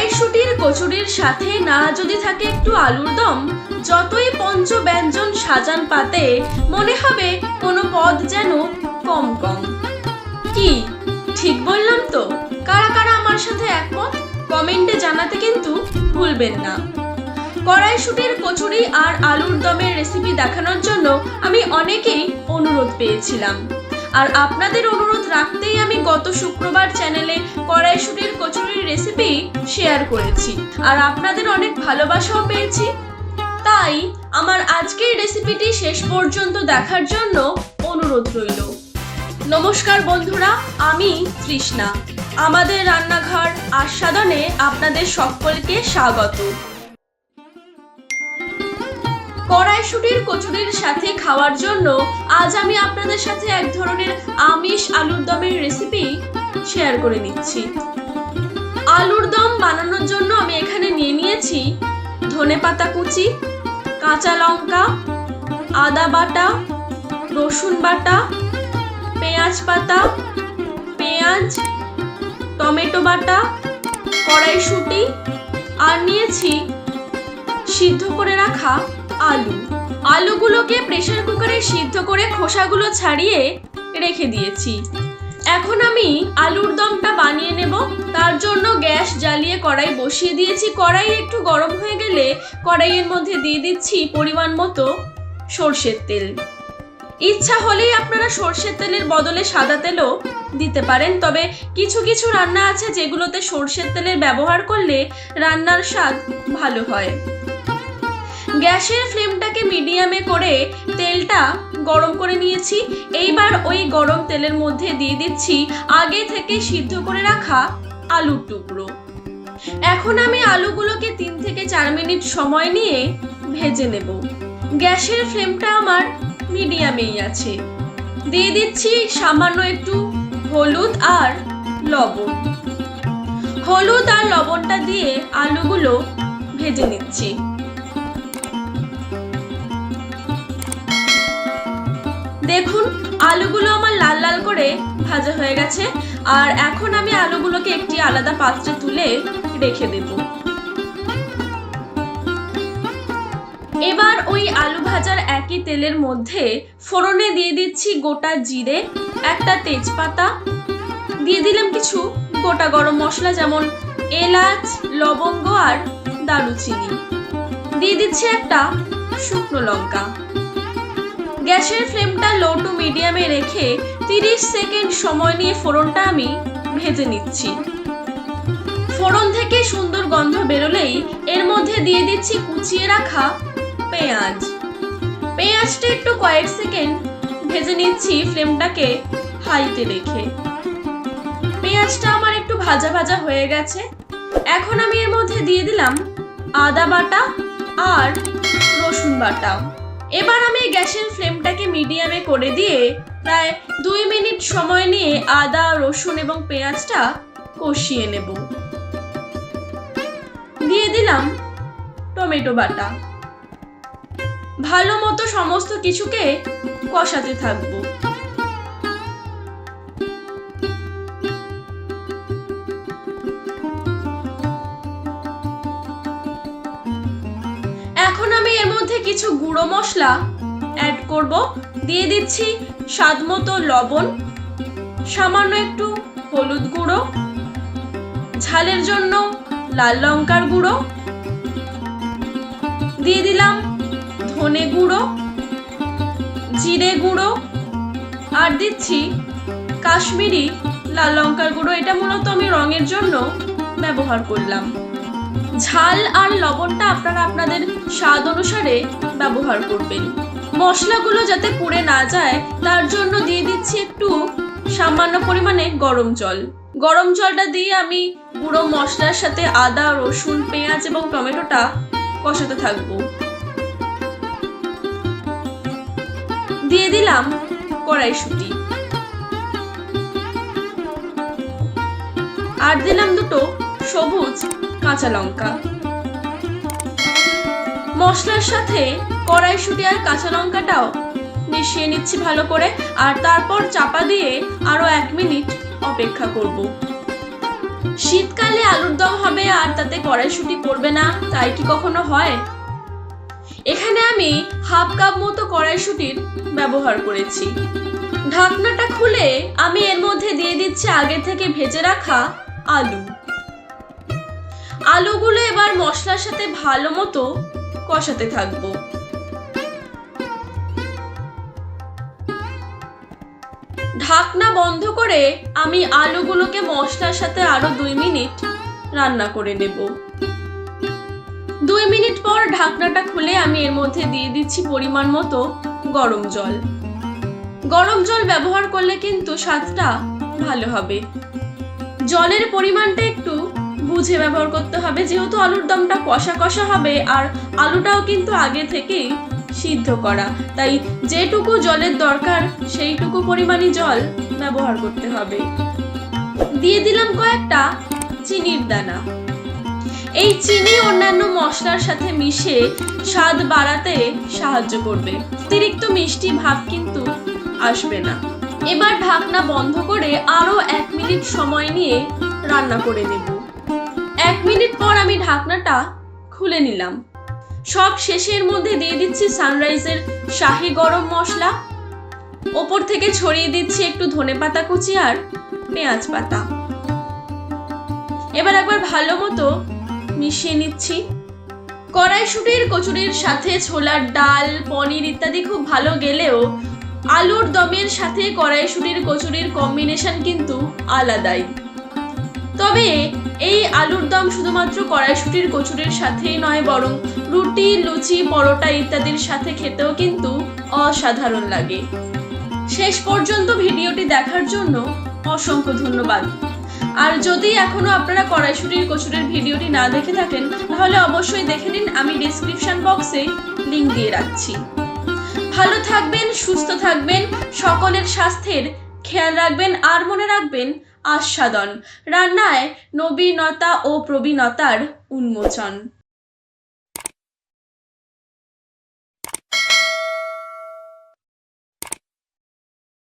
কড়াইশুঁটির কচুরির সাথে না যদি থাকে একটু আলুর দম, যতই পঞ্চ ব্যঞ্জন সাজান পাতে, মনে হবে কোনো পদ যেন কম কম। কি ঠিক বললাম তো? কারা কারা আমার সাথে একমত কমেন্টে জানাতে কিন্তু ভুলবেন না। কড়াইশুঁটির কচুরি আর আলুর দমের রেসিপি দেখানোর জন্য আমি অনেকেই অনুরোধ পেয়েছিলাম, আর আপনাদের অনুরোধ রাখতেই আমি গত শুক্রবার চ্যানেলে কড়াইশুঁটির কচুরির রেসিপি শেয়ার করেছি, আর আপনাদের অনেক ভালোবাসাও পেয়েছি। তাই আমার আজকের রেসিপিটি শেষ পর্যন্ত দেখার জন্য অনুরোধ রইল। নমস্কার বন্ধুরা, আমি তৃষ্ণা। আমাদের রান্নাঘর আস্বাদনে আপনাদের সকলকে স্বাগত। কড়াইশুঁটির কচুরির সাথে খাওয়ার জন্য আজ আমি আপনাদের সাথে এক ধরনের আমিষ আলুর দমের রেসিপি শেয়ার করে নিচ্ছি। আলুর দম বানানোর জন্য আমি এখানে নিয়ে নিয়েছি ধনেপাতা কুচি, কাঁচা লঙ্কা, আদা বাটা, রসুন বাটা, পেঁয়াজ পাতা, পেঁয়াজ, টমেটো বাটা, কড়াইশুঁটি, আর নিয়েছি সিদ্ধ করে রাখা আলু। আলুগুলোকে প্রেসার কুকারে সিদ্ধ করে খোসাগুলো ছাড়িয়ে রেখে দিয়েছি। এখন আমি আলুর দমটা বানিয়ে নেব। তার জন্য গ্যাস জ্বালিয়ে কড়াই বসিয়ে দিয়েছি। কড়াই একটু গরম হয়ে গেলে কড়াইয়ের মধ্যে দিয়ে দিচ্ছি পরিমাণ মতো সরষের তেল। ইচ্ছা হলেই আপনারা সরষের তেলের বদলে সাদা তেলও দিতে পারেন, তবে কিছু কিছু রান্না আছে যেগুলোতে সরষের তেলের ব্যবহার করলে রান্নার স্বাদ ভালো হয়। গ্যাসের ফ্লেমটাকে মিডিয়ামে করে তেলটা গরম করে নিয়েছি। এইবার ওই গরম তেলের মধ্যে দিয়ে দিচ্ছি আগে থেকে সিদ্ধ করে রাখা আলুর টুকরো। এখন আমি আলুগুলোকে 3 থেকে 4 মিনিট সময় নিয়ে ভেজে নেব। গ্যাসের ফ্লেমটা আমার মিডিয়ামেই আছে। দিয়ে দিচ্ছি সামান্য একটু হলুদ আর লবণ। হলুদ আর লবণটা দিয়ে আলুগুলো ভেজে নিচ্ছি। দেখুন আলুগুলো আমার লাল লাল করে ভাজা হয়ে গেছে, আর এখন আমি আলুগুলোকে একটি আলাদা পাত্রে তুলে রেখে দেব। এবার ওই আলু ভাজার একই তেলের মধ্যে ফোড়নে দিয়ে দিচ্ছি গোটা জিরে, একটা তেজপাতা, দিয়ে দিলাম কিছু গোটা গরম মশলা যেমন এলাচ, লবঙ্গ আর দারুচিনি, দিয়ে দিচ্ছি একটা শুকনো লঙ্কা। গ্যাসের ফ্লেমটা লো টু মিডিয়ামে রেখে 30 সেকেন্ড সময় নিয়ে ফোড়নটা আমি ভেজে নিচ্ছি। ফোড়ন থেকে সুন্দর গন্ধ বেরোলেই এর মধ্যে দিয়ে দিচ্ছি কুচিয়ে রাখা পেঁয়াজ। পেঁয়াজটা একটু কয়েক সেকেন্ড ভেজে নিচ্ছি ফ্লেমটাকে হাইতে রেখে। পেঁয়াজটা আমার একটু ভাজা ভাজা হয়ে গেছে। এখন আমি এর মধ্যে দিয়ে দিলাম আদা বাটা আর রসুন বাটা। এবার আমি গ্যাসের ফ্লেমটাকে মিডিয়ামে করে দিয়ে প্রায় 2 মিনিট সময় নিয়ে আদা, রসুন এবং পেঁয়াজটা কষিয়ে নেব। দিয়ে দিলাম টমেটো বাটা। ভালো মতো সমস্ত কিছুকে কষাতে থাকবো। এখন আমি এর মধ্যে কিছু গুঁড়ো মশলা অ্যাড করব। দিয়ে দিচ্ছি স্বাদ মতো লবণ, সামান্য একটু হলুদ গুঁড়ো, ঝালের জন্য লাল লঙ্কার গুঁড়ো, দিয়ে দিলাম ধনে গুঁড়ো, জিরে গুঁড়ো, আর দিচ্ছি কাশ্মীরি লাল লঙ্কার গুঁড়ো। এটা মূলত আমি রঙের জন্য ব্যবহার করলাম। ঝাল আর লবণটা আপনারা আপনাদের স্বাদ অনুসারে ব্যবহার করবেন। মশলাগুলো যাতে পুড়ে না যায় তার জন্য দিয়ে দিচ্ছি একটু সামান্য পরিমাণে গরম জল। গরম জলটা দিয়ে আমি পুরো মশলার সাথে আদা, রসুন, পেঁয়াজ এবং টমেটোটা কষাতে থাকবো। দিয়ে দিলাম কড়াইশুঁটি, আর দিলাম দুটো সবুজ কাঁচা লঙ্কা। মশলার সাথে কড়াইশুঁটি আর কাঁচা লঙ্কাটাও মিশিয়ে নিচ্ছি ভালো করে, আর তারপর চাপা দিয়ে আরো 1 মিনিট অপেক্ষা করব। শীতকালে আলুর দম হবে আর তাতে কড়াইশুঁটি পড়বে না, তাই কি কখনো হয়? এখানে আমি হাফ কাপ মতো কড়াইশুঁটির ব্যবহার করেছি। ঢাকনাটা খুলে আমি এর মধ্যে দিয়ে দিচ্ছি আগে থেকে ভেজে রাখা আলু। আলুগুলো এবার মশলার সাথে ভালো মতো কষাতে থাকবো। ঢাকনা বন্ধ করে আমি আলুগুলোকে মশলার সাথে আরো 2 মিনিট রান্না করে নেব। 2 মিনিট পর ঢাকনাটা খুলে আমি এর মধ্যে দিয়ে দিচ্ছি পরিমাণ মতো গরম জল। গরম জল ব্যবহার করলে কিন্তু স্বাদটা ভালো হবে। জলের পরিমাণটা একটু বুঝে ব্যবহার করতে হবে, যেহেতু আলুর দমটা কষা কষা হবে আর আলুটাও কিন্তু আগে থেকেই সিদ্ধ করা, তাই যেটুকু জলের দরকার সেইটুকু পরিমাণই জল ব্যবহার করতে হবে। দিয়ে দিলাম কয়েকটা চিনির দানা। এই চিনি অন্যান্য মশলার সাথে মিশে স্বাদ বাড়াতে সাহায্য করবে, অতিরিক্ত মিষ্টি ভাব কিন্তু আসবে না। এবার ঢাকনা বন্ধ করে আরো 1 মিনিট সময় নিয়ে রান্না করে নেব। 1 মিনিট পর আমি ঢাকনাটা খুলে নিলাম। সব শেষের মধ্যে দিয়ে দিচ্ছি সানরাইজের শাহি গরম মশলা, ওপর থেকে ছড়িয়ে দিচ্ছি একটু ধনেপাতা কুচি আর পেঁয়াজ পাতা। এবার একবার ভালো মতো মিশিয়ে নিচ্ছি। কড়াইশুঁটির কচুরির সাথে ছোলার ডাল, পনির ইত্যাদি খুব ভালো গেলেও আলুর দমের সাথে কড়াইশুঁটির কচুরির কম্বিনেশন কিন্তু আলাদাই। তবে এই আলুর দম শুধুমাত্র কড়াইশুঁটির কচুরির সাথেই নয়, বরং রুটি, লুচি, পরোটা ইত্যাদির সাথে খেতেও কিন্তু অসাধারণ লাগে। শেষ পর্যন্ত ভিডিওটি দেখার জন্য অসংখ্য ধন্যবাদ। আর যদি এখনো আপনারা কড়াইশুঁটির কচুরির ভিডিওটি না দেখে থাকেন তাহলে অবশ্যই দেখে নিন, আমি ডেসক্রিপশন বক্সে লিংক দিয়ে রাখছি। ভালো থাকবেন, সুস্থ থাকবেন, সকলের স্বাস্থ্যের খেয়াল রাখবেন আর মনে রাখবেন আস্বাদন রান্নায় নবীনতা ও প্রবীণতার উন্মোচন।